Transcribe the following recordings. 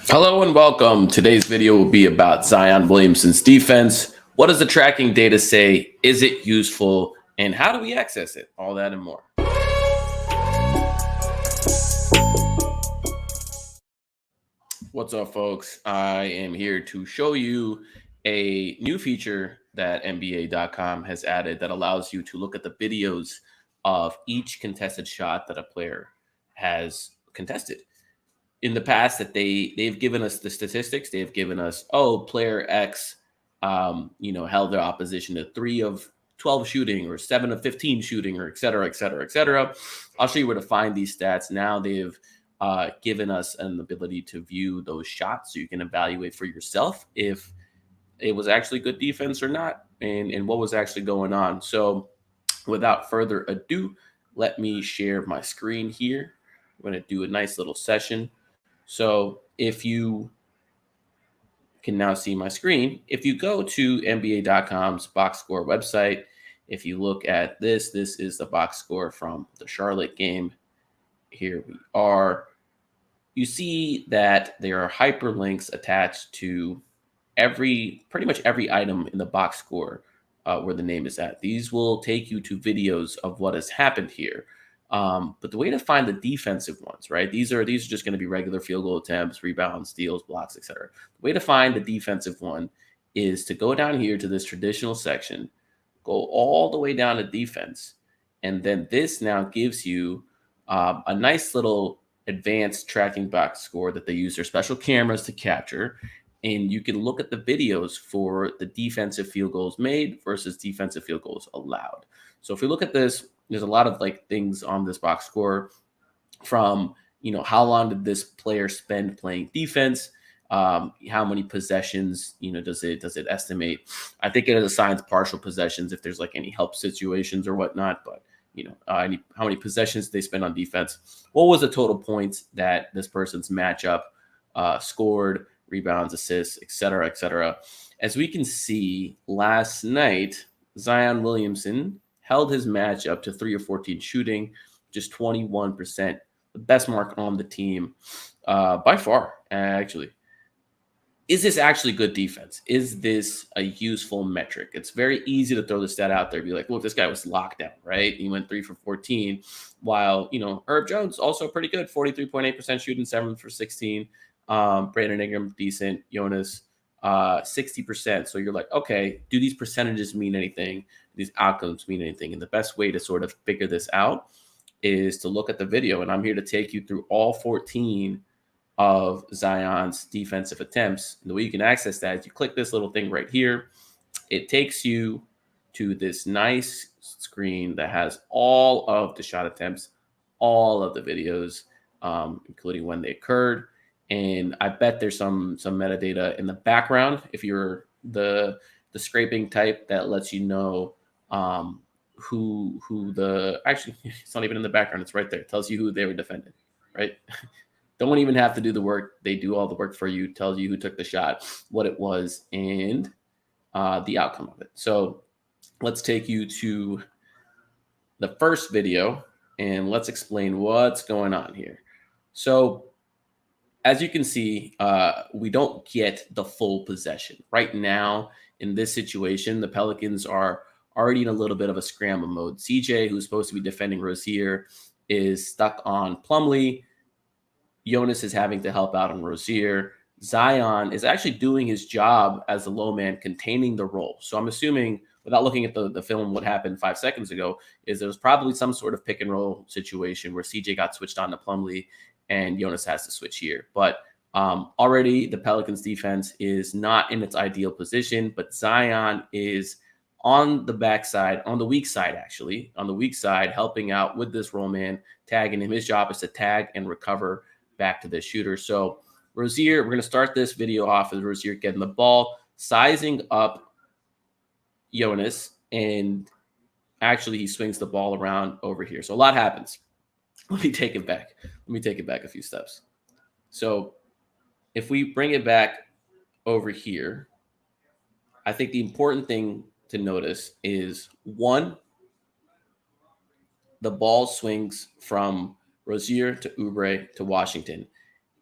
Hello and welcome. Today's video will be about Zion Williamson's defense. What does the tracking data say? Is it useful? And how do we access it? All that and more. What's up, folks? I am here to show you a new feature that NBA.com has added that allows you to look at the videos of each contested shot that a player has contested. In the past, that they've given us the statistics. They've given us, player X held their opposition to 3 of 12 shooting or 7 of 15 shooting, or et cetera, et cetera, et cetera. I'll show you where to find these stats. Now they've given us an ability to view those shots so you can evaluate for yourself if it was actually good defense or not, and what was actually going on. So without further ado, let me share my screen here. I'm going to do a nice little session. So if you can now see my screen, if you go to NBA.com's box score website, if you look at this is the box score from the Charlotte game. Here we are. You see that there are hyperlinks attached to pretty much every item in the box score where the name is at. These will take you to videos of what has happened here. But the way to find the defensive ones, right? These are just going to be regular field goal attempts, rebounds, steals, blocks, etc. The way to find the defensive one is to go down here to this traditional section, go all the way down to defense, and then this now gives you a nice little advanced tracking box score that they use their special cameras to capture. And you can look at the videos for the defensive field goals made versus defensive field goals allowed. So if we look at this, there's a lot of things on this box score from, how long did this player spend playing defense? How many possessions, does it estimate? I think it assigns partial possessions if there's any help situations or whatnot, but how many possessions they spend on defense? What was the total points that this person's matchup scored, rebounds, assists, et cetera, et cetera. As we can see, last night, Zion Williamson held his match up to 3 of 14 shooting, just 21%, the best mark on the team by far, actually. Is this actually good defense? Is this a useful metric? It's very easy to throw the stat out there and be like, well, this guy was locked down, right? He went 3 for 14, while, Herb Jones also pretty good, 43.8% shooting, 7 for 16. Brandon Ingram, decent. Jonas, 60%. So you're like, okay, do these percentages mean anything? Do these outcomes mean anything? And the best way to sort of figure this out is to look at the video. And I'm here to take you through all 14 of Zion's defensive attempts. And the way you can access that is you click this little thing right here. It takes you to this nice screen that has all of the shot attempts, all of the videos, including when they occurred. And I bet there's some metadata in the background if you're the scraping type that lets you know who the actually it's not even in the background, it's right there. It tells you who they were defending, right? Don't even have to do the work. They do all the work for you, tells you who took the shot, what it was, and the outcome of it. So let's take you to the first video and let's explain what's going on here. So as you can see, we don't get the full possession. Right now, in this situation, the Pelicans are already in a little bit of a scramble mode. CJ, who's supposed to be defending Rozier, is stuck on Plumlee. Jonas is having to help out on Rozier. Zion is actually doing his job as the low man, containing the roll. So I'm assuming, without looking at the film, what happened 5 seconds ago is there was probably some sort of pick and roll situation where CJ got switched on to Plumlee and Jonas has to switch here. But already the Pelicans defense is not in its ideal position, but Zion is on the backside, on the weak side, actually, on the weak side, helping out with this roll man, tagging him. His job is to tag and recover back to the shooter. So Rozier, we're going to start this video off with Rozier getting the ball, sizing up Jonas, and actually he swings the ball around over here. So a lot happens. Let me take it back. Let me take it back a few steps. So if we bring it back over here, I think the important thing to notice is, one, the ball swings from Rozier to Oubre to Washington.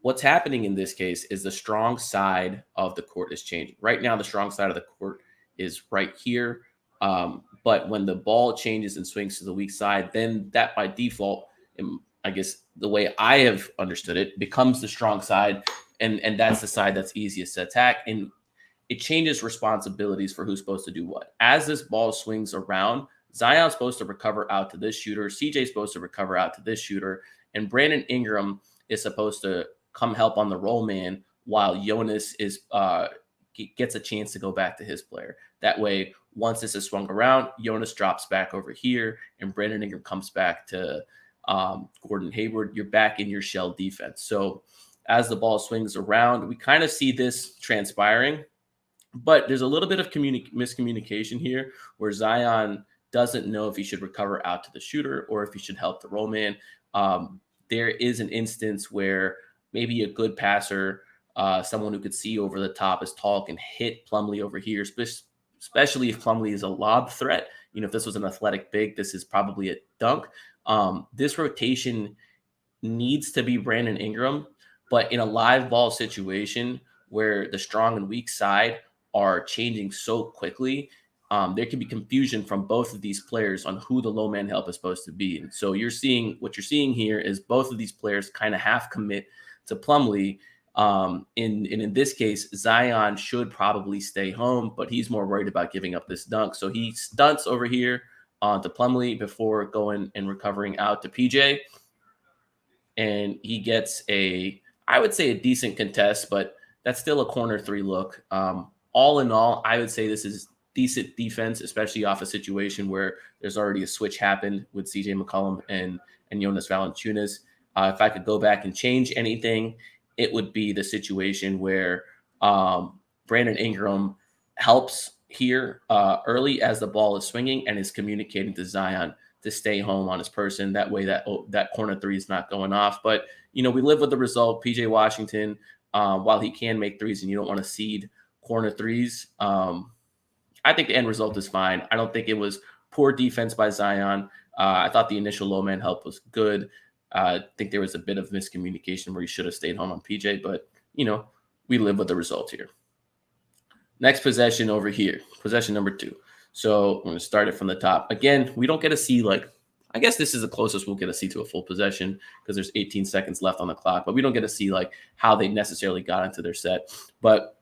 What's happening in this case is the strong side of the court is changing. Right now, the strong side of the court is right here. But when the ball changes and swings to the weak side, then that by default, I guess the way I have understood it, becomes the strong side, and that's the side that's easiest to attack. And it changes responsibilities for who's supposed to do what. As this ball swings around, Zion's supposed to recover out to this shooter, CJ's supposed to recover out to this shooter, and Brandon Ingram is supposed to come help on the roll man while Jonas is gets a chance to go back to his player. That way, once this is swung around, Jonas drops back over here, and Brandon Ingram comes back to Gordon Hayward. You're back in your shell defense. So as the ball swings around, we kind of see this transpiring. But there's a little bit of miscommunication here where Zion doesn't know if he should recover out to the shooter or if he should help the roll man. There is an instance where maybe a good passer, someone who could see over the top, is tall, can hit Plumlee over here, especially if Plumlee is a lob threat. If this was an athletic big, this is probably a dunk. This rotation needs to be Brandon Ingram, but in a live ball situation where the strong and weak side are changing so quickly, there can be confusion from both of these players on who the low man help is supposed to be. And so what you're seeing here is both of these players kind of half commit to Plumlee. In this case, Zion should probably stay home, but he's more worried about giving up this dunk. So he stunts over here to Plumlee before going and recovering out to PJ. And he gets I would say a decent contest, but that's still a corner three look. All in all, I would say this is decent defense, especially off a situation where there's already a switch happened with CJ McCollum and Jonas Valanciunas. If I could go back and change anything, it would be the situation where Brandon Ingram helps here early as the ball is swinging and is communicating to Zion to stay home on his person. That way that corner three is not going off. But, we live with the result. PJ Washington, while he can make threes and you don't want to cede corner threes, I think the end result is fine. I don't think it was poor defense by Zion. I thought the initial low man help was good. I think there was a bit of miscommunication where he should have stayed home on PJ, but, we live with the result here. Next possession over here, possession number 2. So I'm going to start it from the top. Again, we don't get to see, I guess this is the closest we'll get to see to a full possession because there's 18 seconds left on the clock, but we don't get to see how they necessarily got into their set. But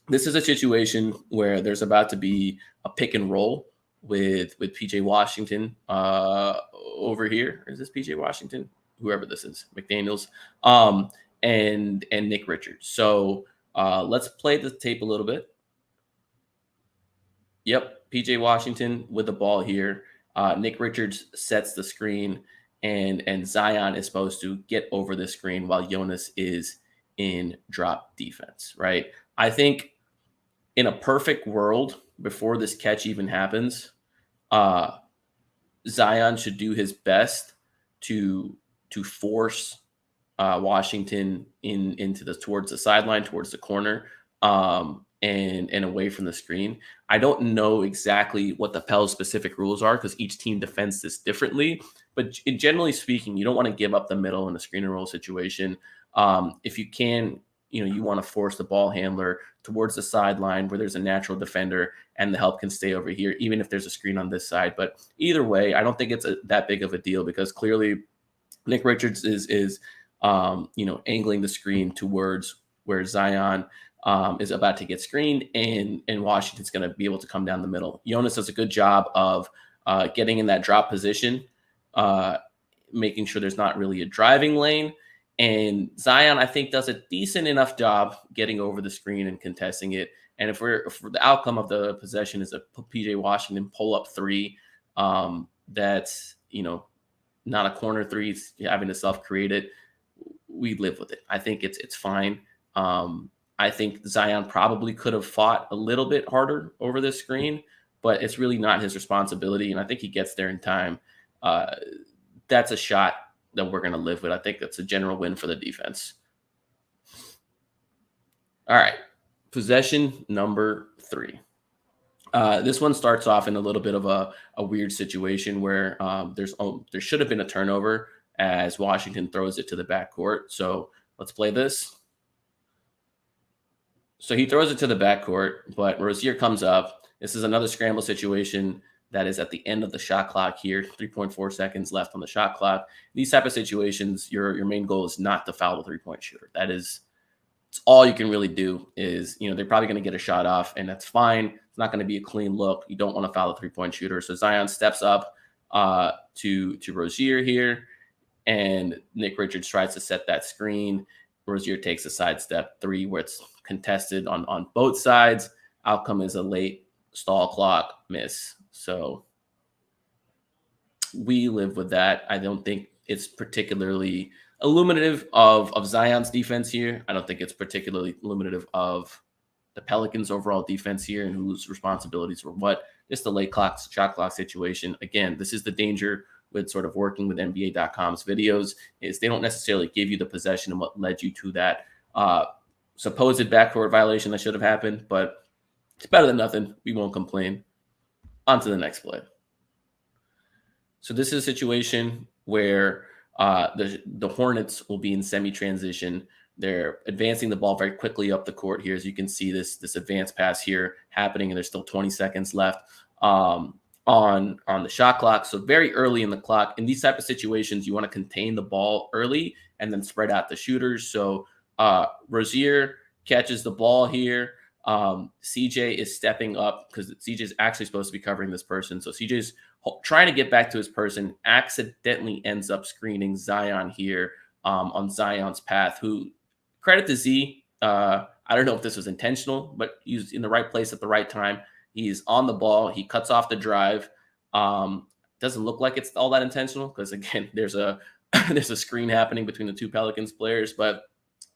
this is a situation where there's about to be a pick and roll with PJ Washington over here. Is this PJ Washington? Whoever this is, McDaniels, and Nick Richards. So let's play the tape a little bit. Yep, PJ Washington with the ball here. Nick Richards sets the screen, and Zion is supposed to get over the screen while Jonas is in drop defense, right? I think in a perfect world, before this catch even happens, Zion should do his best to force Washington into towards the sideline, towards the corner, and away from the screen. I don't know exactly what the Pels specific rules are because each team defends this differently. But generally speaking, you don't want to give up the middle in a screen and roll situation. If you can, you want to force the ball handler towards the sideline where there's a natural defender and the help can stay over here, even if there's a screen on this side. But either way, I don't think it's that big of a deal because clearly Nick Richards is angling the screen towards where Zion is about to get screened, and Washington's going to be able to come down the middle. Jonas does a good job of getting in that drop position, making sure there's not really a driving lane. And Zion, I think, does a decent enough job getting over the screen and contesting it. And if the outcome of the possession is a PJ Washington pull-up three, that's, not a corner three, it's having to self-create it, we live with it. I think it's fine. I think Zion probably could have fought a little bit harder over this screen, but it's really not his responsibility. And I think he gets there in time. That's a shot that we're going to live with. I think that's a general win for the defense. All right. Possession number 3. This one starts off in a little bit of a weird situation where there should have been a turnover as Washington throws it to the backcourt. So Let's play this. So he throws it to the backcourt, but Rozier comes up. This is another scramble situation that is at the end of the shot clock here. 3.4 seconds left on the shot clock. These type of situations, your main goal is not to foul the three-point shooter. It's all you can really do is, they're probably going to get a shot off, and that's fine. It's not going to be a clean look. You don't want to foul the three-point shooter. So Zion steps up to Rozier here, and Nick Richards tries to set that screen. Rozier takes a sidestep three where it's contested on both sides. Outcome is a late stall clock miss. So we live with that. I don't think it's particularly illuminative of Zion's defense here. I don't think it's particularly illuminative of the Pelicans' overall defense here and whose responsibilities were what. Just the late shot clock situation. Again, this is the danger with sort of working with NBA.com's videos, is they don't necessarily give you the possession and what led you to that supposed backcourt violation that should have happened, but it's better than nothing. We won't complain. On to the next play. So this is a situation where the Hornets will be in semi-transition. They're advancing the ball very quickly up the court here. As you can see, this advanced pass here happening, and there's still 20 seconds left on the shot clock. So very early in the clock. In these type of situations, you want to contain the ball early and then spread out the shooters. So Rozier catches the ball here. CJ is stepping up because CJ is actually supposed to be covering this person. So CJ's trying to get back to his person, accidentally ends up screening Zion here on Zion's path, who, credit to Z, I don't know if this was intentional, but he's in the right place at the right time. He's on the ball. He cuts off the drive. Doesn't look like it's all that intentional because, again, there's a screen happening between the two Pelicans players. But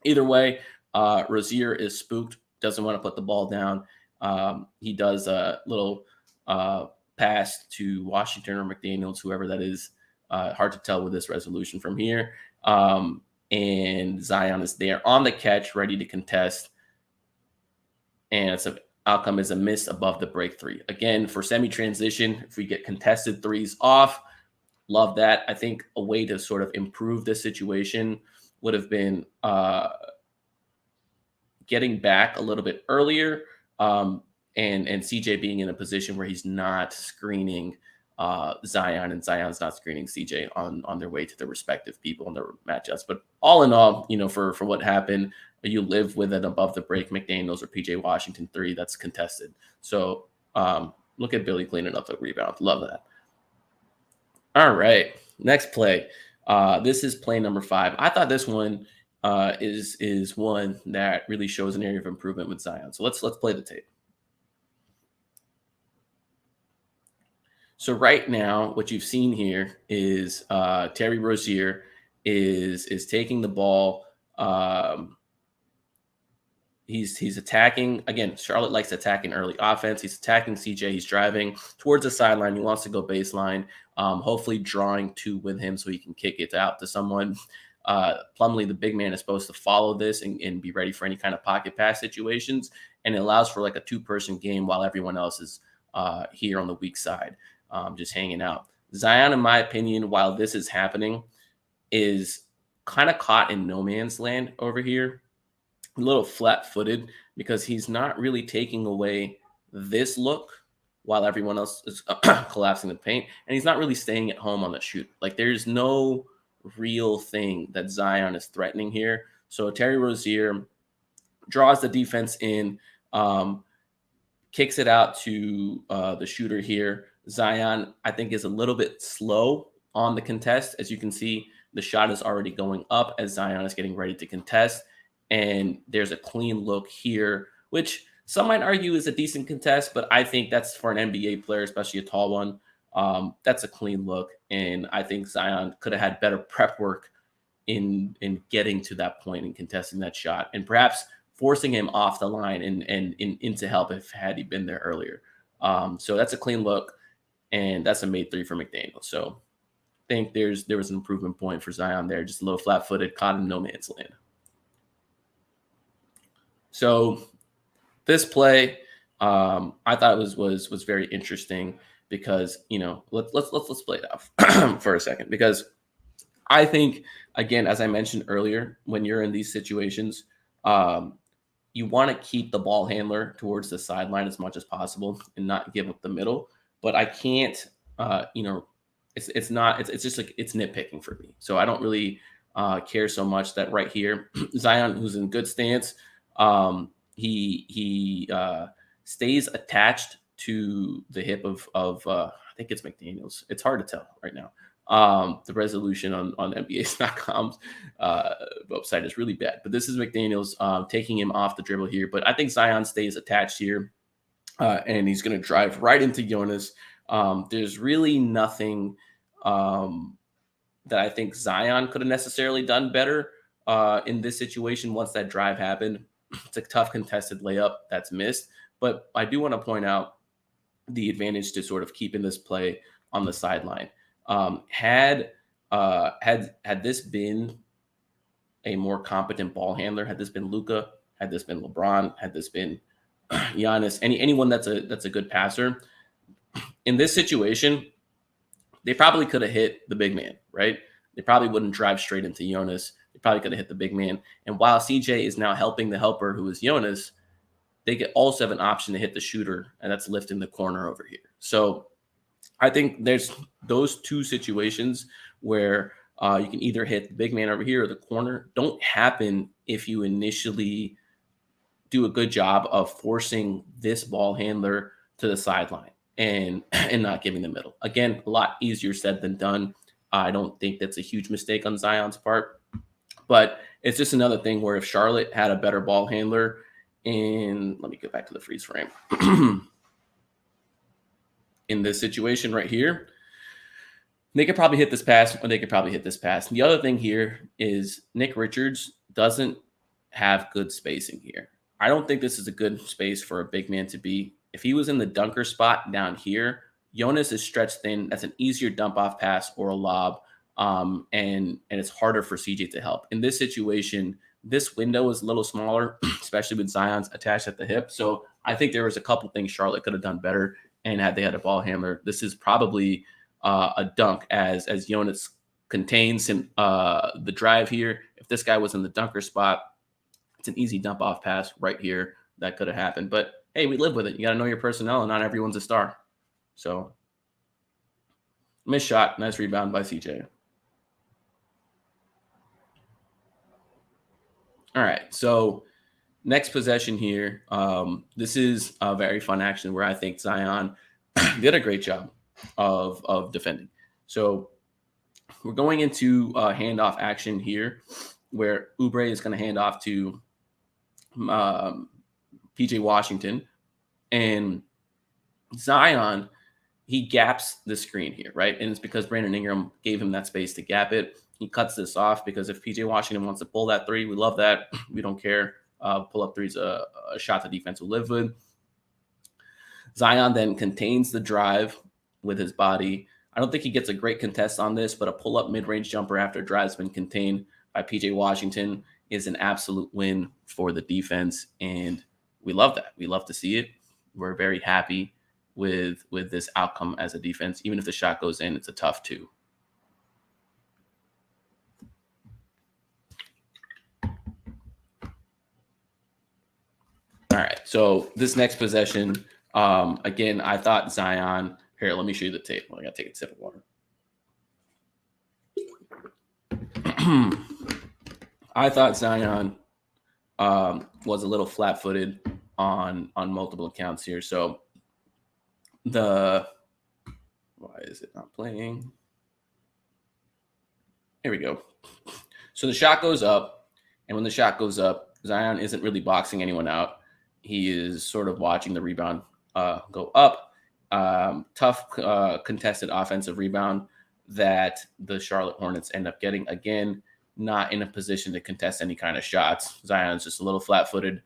either way, Rozier is spooked, doesn't want to put the ball down. He does a little pass to Washington or McDaniels, whoever that is. Hard to tell with this resolution from here. And Zion is there on the catch, ready to contest. And outcome is a miss above the break three. Again, for semi-transition, if we get contested threes off, love that. I think a way to sort of improve this situation would have been getting back a little bit earlier and CJ being in a position where he's not screening Zion and Zion's not screening CJ on their way to their respective people and their matchups. But all in all, for what happened, you live with an above the break McDaniels or PJ Washington three that's contested. So look at Billy cleaning up the rebound. Love that. All right, next play. This is play number 5. I thought this one is one that really shows an area of improvement with Zion. So let's play the tape. So right now, what you've seen here is Terry Rozier is taking the ball. He's attacking. Again, Charlotte likes attacking early offense. He's attacking CJ. He's driving towards the sideline. He wants to go baseline, hopefully drawing two with him so he can kick it out to someone. Plumlee, the big man, is supposed to follow this and be ready for any kind of pocket pass situations. And it allows for like a two-person game while everyone else is here on the weak side, just hanging out. Zion, in my opinion, while this is happening, is kind of caught in no man's land over here. A little flat-footed because he's not really taking away this look while everyone else is collapsing the paint, and he's not really staying at home on the shoot. Like, there's no real thing that Zion is threatening here. So Terry Rozier draws the defense in, kicks it out to the shooter here. Zion, I think, is a little bit slow on the contest. As you can see, the shot is already going up as Zion is getting ready to contest. And there's a clean look here, which some might argue is a decent contest, but I think that's for an NBA player, especially a tall one. That's a clean look. And I think Zion could have had better prep work in getting to that point and contesting that shot, and perhaps forcing him off the line and into help if had he been there earlier. So that's a clean look, and that's a made three for McDaniel. So I think there was an improvement point for Zion there, just a little flat-footed, caught in no man's land. So this play, I thought was very interesting because, let's play it out for a second, because I think, again, as I mentioned earlier, when you're in these situations, um, you want to keep the ball handler towards the sideline as much as possible and not give up the middle. But I can't, you know, it's not it's just like it's nitpicking for me. So I don't really care so much that right here, Zion, who's in good stance, he stays attached to the hip of I think it's McDaniel's. It's hard to tell right now. The resolution on NBA.com's website is really bad, but this is McDaniel's taking him off the dribble here. But I think Zion stays attached here, and he's going to drive right into Jonas. There's really nothing that I think Zion could have necessarily done better in this situation once that drive happened. It's a tough contested layup that's missed, but I do want to point out the advantage to sort of keeping this play on the sideline. Had this been a more competent ball handler, had this been Luka, had this been LeBron, had this been Giannis, anyone that's a good passer in this situation, they probably could have hit the big man, right? They probably wouldn't drive straight into Jonas. They probably could have hit the big man. And while CJ is now helping the helper, who is Jonas, they could also have an option to hit the shooter, and that's lifting the corner over here. So I think there's those two situations where you can either hit the big man over here or the corner. Don't happen if you initially do a good job of forcing this ball handler to the sideline and not giving the middle. Again, a lot easier said than done. I don't think that's a huge mistake on Zion's part, but it's just another thing where if Charlotte had a better ball handler, and let me get back to the freeze frame. In this situation right here, they could probably hit this pass or they could probably hit this pass. And the other thing here is Nick Richards doesn't have good spacing here. I don't think this is a good space for a big man to be. If he was in the dunker spot down here, Jonas is stretched thin. That's an easier dump off pass or a lob. And it's harder for CJ to help. In this situation, this window is a little smaller, especially with Zion's attached at the hip. So I think there was a couple things Charlotte could have done better. And had they had a ball handler, this is probably a dunk as Jonas contains him, the drive here. If this guy was in the dunker spot, it's an easy dump off pass right here that could have happened. But hey, we live with it. You got to know your personnel, and not everyone's a star. So, missed shot. Nice rebound by CJ. All right. So, next possession here. This is a very fun action where I think Zion did a great job of defending. So, we're going into handoff action here where Oubre is going to hand off to PJ Washington, and Zion, he gaps the screen here, right? And it's because Brandon Ingram gave him that space to gap it. He cuts this off because if PJ Washington wants to pull that three, we love that. We don't care. Pull up three's a shot the defense will live with. Zion then contains the drive with his body. I don't think he gets a great contest on this, but a pull-up mid-range jumper after drive's been contained by PJ Washington is an absolute win for the defense, and we love that. We love to see it. We're very happy with this outcome as a defense. Even if the shot goes in, it's a tough two. All right, so this next possession, again, I thought Zion. Here, let me show you the tape. I got to take a sip of water. I thought Zion was a little flat-footed on multiple accounts here. So why is it not playing? Here we go. So the shot goes up, and when the shot goes up, Zion isn't really boxing anyone out. He is sort of watching the rebound go up. Tough contested offensive rebound that the Charlotte Hornets end up getting. Again, not in a position to contest any kind of shots. Zion's just a little flat-footed,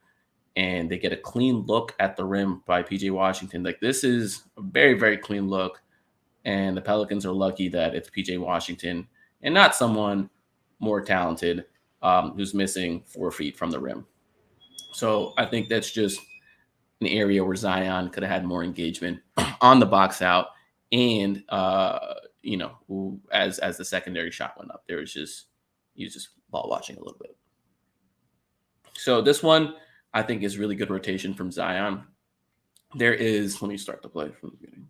and they get a clean look at the rim by PJ Washington. Like, this is a very, very clean look, and the Pelicans are lucky that it's PJ Washington and not someone more talented who's missing 4 feet from the rim. So I think that's just an area where Zion could have had more engagement on the box out and as the secondary shot went up, he was just ball watching a little bit. So this one I think is really good rotation from Zion. Let me start the play from the beginning.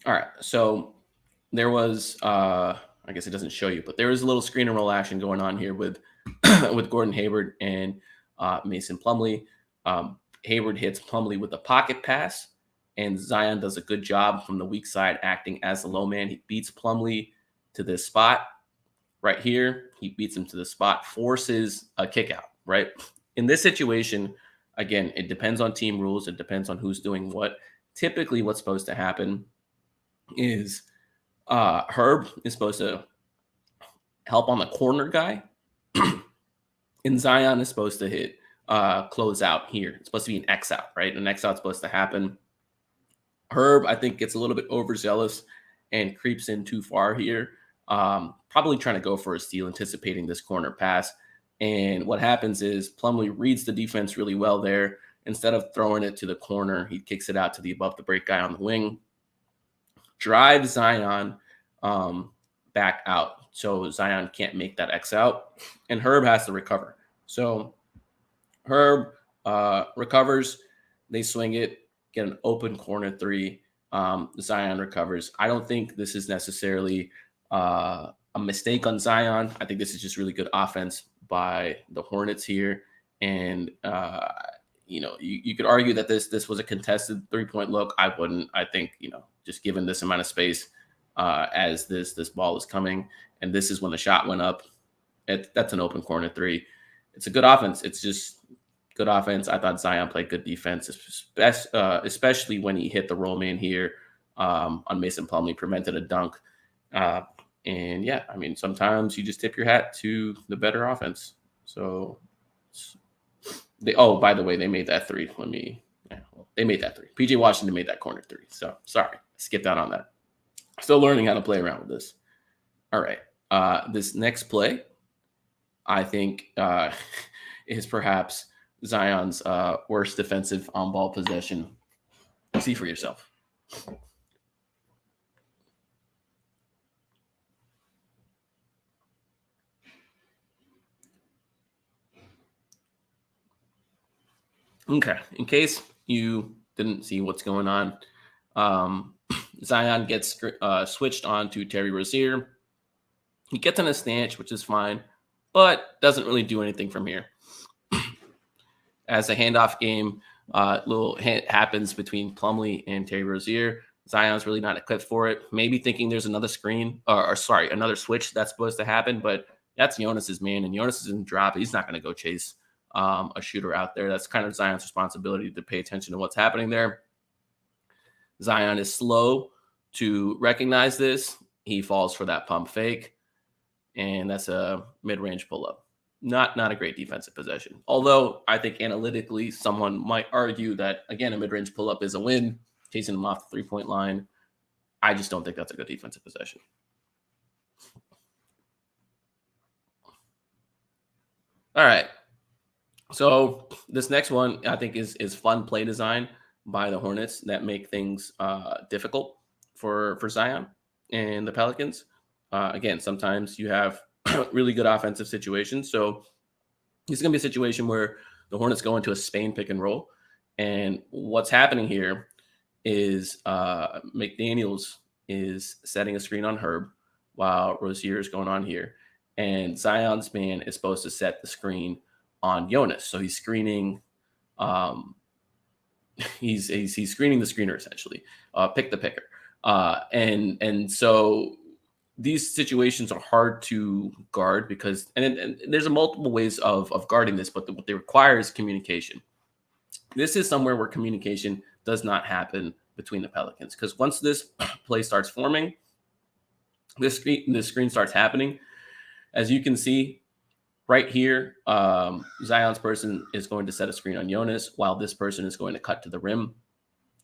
All right. So there was, I guess it doesn't show you, but there was a little screen and roll action going on here with, with Gordon Hayward and Mason Plumlee. Hayward hits Plumlee with a pocket pass, and Zion does a good job from the weak side acting as the low man. He beats Plumlee to this spot right here. He beats him to the spot, forces a kick out, right? In this situation, again, it depends on team rules. It depends on who's doing what. Typically, what's supposed to happen is Herb is supposed to help on the corner guy, and Zion is supposed to hit close out here. It's supposed to be an X out, right? An X out is supposed to happen. Herb, I think, gets a little bit overzealous and creeps in too far here. Probably trying to go for a steal, anticipating this corner pass. And what happens is Plumlee reads the defense really well there. Instead of throwing it to the corner, he kicks it out to the above the break guy on the wing, drives Zion back out. So Zion can't make that X out, and Herb has to recover. So Herb recovers, they swing it, get an open corner three. Zion recovers. I don't think this is necessarily a mistake on Zion. I think this is just really good offense by the Hornets here. And you could argue that this was a contested 3-point look. I wouldn't. I think just given this amount of space as this ball is coming, and this is when the shot went up. That's an open corner three. It's a good offense. It's just good offense. I thought Zion played good defense, especially when he hit the roll man here on Mason Plumlee, prevented a dunk. And yeah, I mean, sometimes you just tip your hat to the better offense. So by the way, they made that three. They made that three. PJ Washington made that corner three. So sorry, skipped out on that. Still learning how to play around with this. All right. This next play, I think, is perhaps Zion's worst defensive on-ball possession. See for yourself. Okay. In case you didn't see what's going on, Zion gets switched on to Terry Rozier. He gets on a stance, which is fine, but doesn't really do anything from here. As a handoff game, little happens between Plumlee and Terry Rozier. Zion's really not equipped for it. Maybe thinking there's another screen, another switch that's supposed to happen, but that's Jonas's man, and Jonas isn't drop. He's not going to go chase a shooter out there. That's kind of Zion's responsibility to pay attention to what's happening there. Zion is slow to recognize this. He falls for that pump fake, and that's a mid-range pull-up. Not a great defensive possession. Although I think analytically, someone might argue that, again, a mid-range pull-up is a win, chasing him off the three-point line. I just don't think that's a good defensive possession. All right. So this next one, I think, is fun play design by the Hornets that make things difficult for Zion and the Pelicans. Again, sometimes you have really good offensive situations. So this is going to be a situation where the Hornets go into a Spain pick and roll. And what's happening here is McDaniels is setting a screen on Herb while Rozier is going on here. And Zion's man is supposed to set the screen on Jonas. So he's screening he's screening the screener, essentially, pick the picker. And so these situations are hard to guard because, and there's multiple ways of guarding this, but what they require is communication. This is somewhere where communication does not happen between the Pelicans, because once this play starts forming, this screen starts happening. As you can see right here, Zion's person is going to set a screen on Jonas, while this person is going to cut to the rim,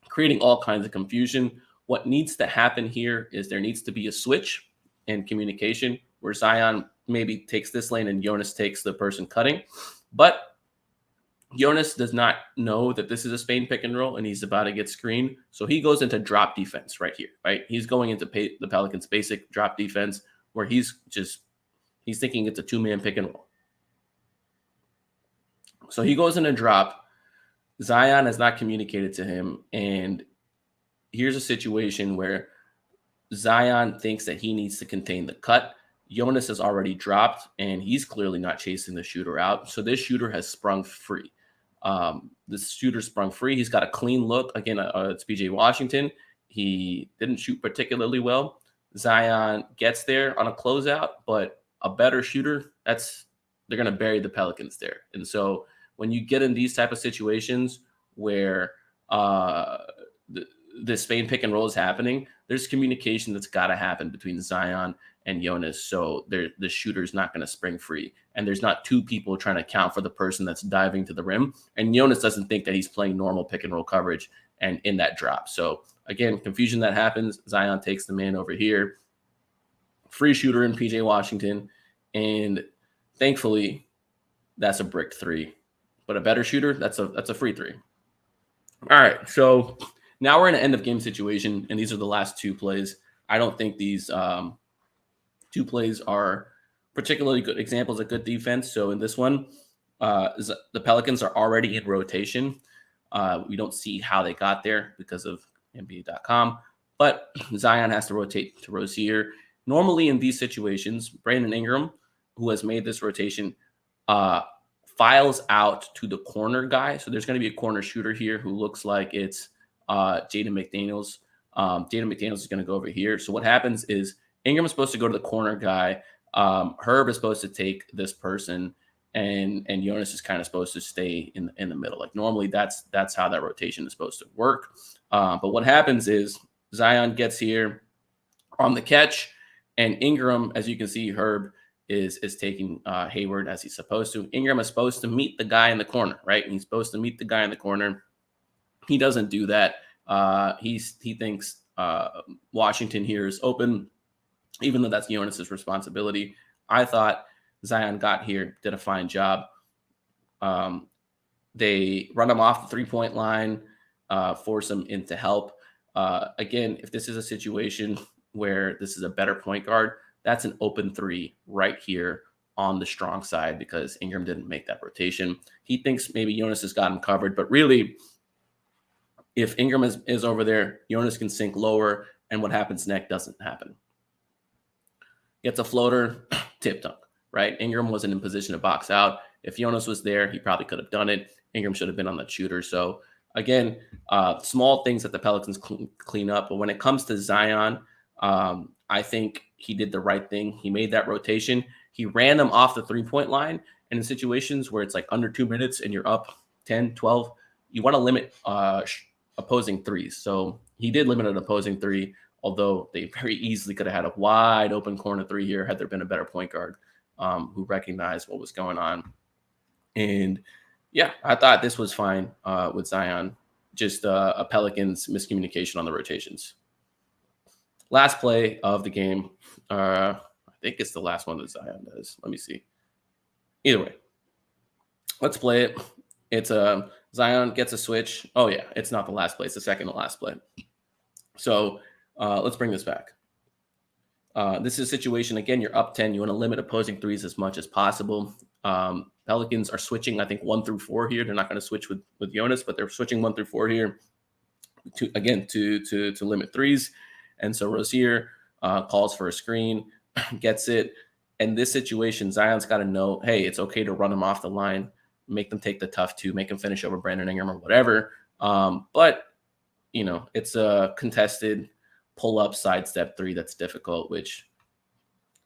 creating all kinds of confusion. What needs to happen here is there needs to be a switch and communication where Zion maybe takes this lane and Jonas takes the person cutting. But Jonas does not know that this is a Spain pick and roll and he's about to get screened. So he goes into drop defense right here, right? He's going into the Pelicans' basic drop defense where he's thinking it's a 2-man pick and roll. So he goes in a drop. Zion has not communicated to him. And here's a situation where Zion thinks that he needs to contain the cut. Jonas has already dropped, and he's clearly not chasing the shooter out. So this shooter has sprung free. This shooter sprung free. He's got a clean look. Again, it's PJ Washington. He didn't shoot particularly well. Zion gets there on a closeout, but a better shooter, they're going to bury the Pelicans there. And so when you get in these type of situations where the Spain pick and roll is happening, there's communication that's got to happen between Zion and Jonas. So the shooter's not going to spring free. And there's not two people trying to count for the person that's diving to the rim. And Jonas doesn't think that he's playing normal pick and roll coverage and in that drop. So again, confusion that happens. Zion takes the man over here. Free shooter in PJ Washington. And thankfully, that's a brick three. But a better shooter, that's a free three. All right, so now we're in an end of game situation, and these are the last two plays. I don't think these two plays are particularly good examples of good defense. So in this one, the Pelicans are already in rotation. We don't see how they got there because of NBA.com, but Zion has to rotate to Rozier. Normally in these situations, Brandon Ingram, who has made this rotation, files out to the corner guy. So there's going to be a corner shooter here who looks like it's Jaden McDaniels. Jaden McDaniels is going to go over here. So what happens is Ingram is supposed to go to the corner guy. Herb is supposed to take this person, and Jonas is kind of supposed to stay in the middle. Like normally that's how that rotation is supposed to work. But what happens is Zion gets here on the catch, and Ingram, as you can see, Herb is taking Hayward as he's supposed to. Ingram is supposed to meet the guy in the corner, right? And he's supposed to meet the guy in the corner. He doesn't do that. He thinks Washington here is open, even though that's Jonas's responsibility. I thought Zion got here, did a fine job. They run him off the three-point line, force him into help. Again, if this is a situation where this is a better point guard, that's an open three right here on the strong side because Ingram didn't make that rotation. He thinks maybe Jonas has got him covered, but really, if Ingram is over there, Jonas can sink lower, and what happens next doesn't happen. Gets a floater, tip dunk, right? Ingram wasn't in position to box out. If Jonas was there, he probably could have done it. Ingram should have been on the shooter. So again, small things that the Pelicans clean up. But when it comes to Zion, I think he did the right thing. He made that rotation. He ran them off the three-point line. And in situations where it's like under 2 minutes and you're up 10, 12, you want to limit opposing threes. So he did limit an opposing three, although they very easily could have had a wide open corner three here had there been a better point guard who recognized what was going on. And yeah, I thought this was fine with Zion. Just a Pelicans miscommunication on the rotations. Last play of the game. I think it's the last one that Zion does. Let me see. Either way, let's play it. It's Zion gets a switch. Oh yeah, it's not the last play. It's the second to last play. So let's bring this back. This is a situation, again, you're up 10. You want to limit opposing threes as much as possible. Pelicans are switching, I think, 1 through 4 here. They're not going to switch with Jonas, but they're switching 1 through 4 here to limit threes. And so Rozier calls for a screen, gets it. In this situation, Zion's got to know, hey, it's okay to run him off the line, make them take the tough two, make him finish over Brandon Ingram or whatever. But, you know, it's a contested pull-up sidestep three that's difficult, which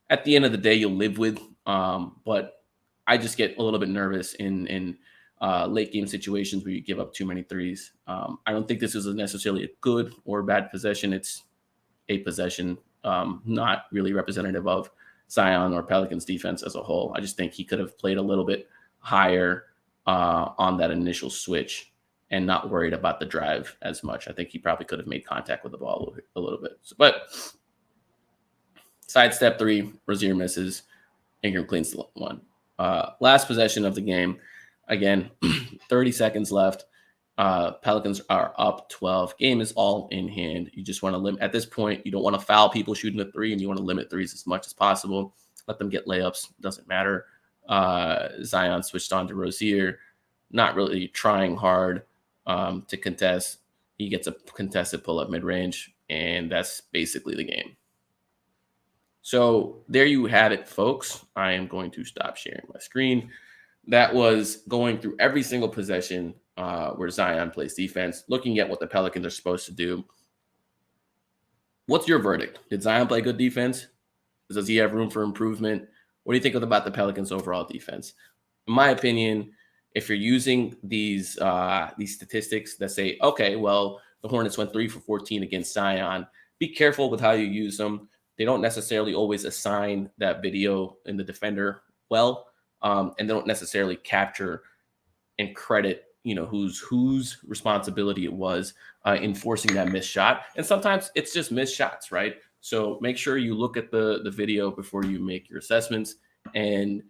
at the end of the day you'll live with. But I just get a little bit nervous in late game situations where you give up too many threes. I don't think this is necessarily a good or bad possession. It's a possession, not really representative of Zion or Pelicans defense as a whole. I just think he could have played a little bit higher on that initial switch and not worried about the drive as much. I think he probably could have made contact with the ball a little bit. But sidestep three, Rozier misses. Ingram cleans the one. Last possession of the game. Again, 30 seconds left. Pelicans are up 12. Game is all in hand. You just want to limit at this point. You don't want to foul people shooting a three, and you want to limit threes as much as possible. Let them get layups. Doesn't matter. Zion switched on to Rozier, not really trying hard to contest. He gets a contested pull up mid range, and that's basically the game. So there you have it, folks. I am going to stop sharing my screen. That was going through every single possession where Zion plays defense, looking at what the Pelicans are supposed to do. What's your verdict? Did Zion play good defense? Does he have room for improvement? What do you think about the Pelicans' overall defense? In my opinion, if you're using these statistics that say, okay, well, the Hornets went 3 for 14 against Zion, be careful with how you use them. They don't necessarily always assign that video in the defender well, and they don't necessarily capture and credit, whose responsibility it was in forcing that missed shot. And sometimes it's just missed shots, right? So make sure you look at the video before you make your assessments. And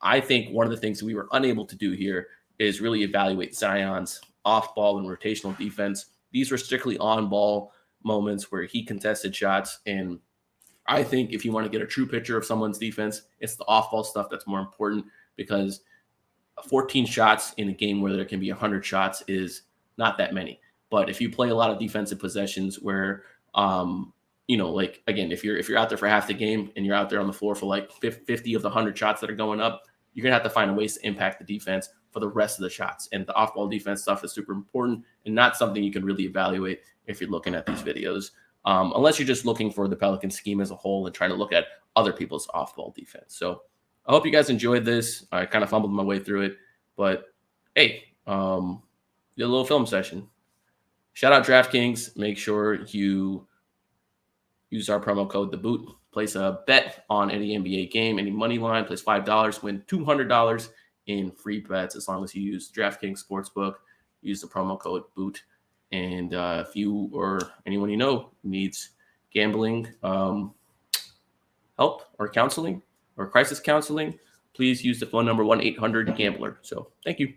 I think one of the things we were unable to do here is really evaluate Zion's off-ball and rotational defense. These were strictly on-ball moments where he contested shots. And I think if you want to get a true picture of someone's defense, it's the off-ball stuff that's more important, because 14 shots in a game where there can be 100 shots is not that many. But if you play a lot of defensive possessions where, like, again, if you're out there for half the game and you're out there on the floor for like 50 of the 100 shots that are going up, you're going to have to find ways to impact the defense for the rest of the shots. And the off-ball defense stuff is super important and not something you can really evaluate if you're looking at these videos, unless you're just looking for the Pelican scheme as a whole and trying to look at other people's off-ball defense. So I hope you guys enjoyed this. I kind of fumbled my way through it, but hey, did a little film session. Shout out DraftKings. Make sure you use our promo code TheBoot. Place a bet on any NBA game, any money line. Place $5, win $200 in free bets as long as you use DraftKings Sportsbook. Use the promo code BOOT. And if you or anyone you know needs gambling help or counseling or crisis counseling, please use the phone number 1-800-GAMBLER. So thank you.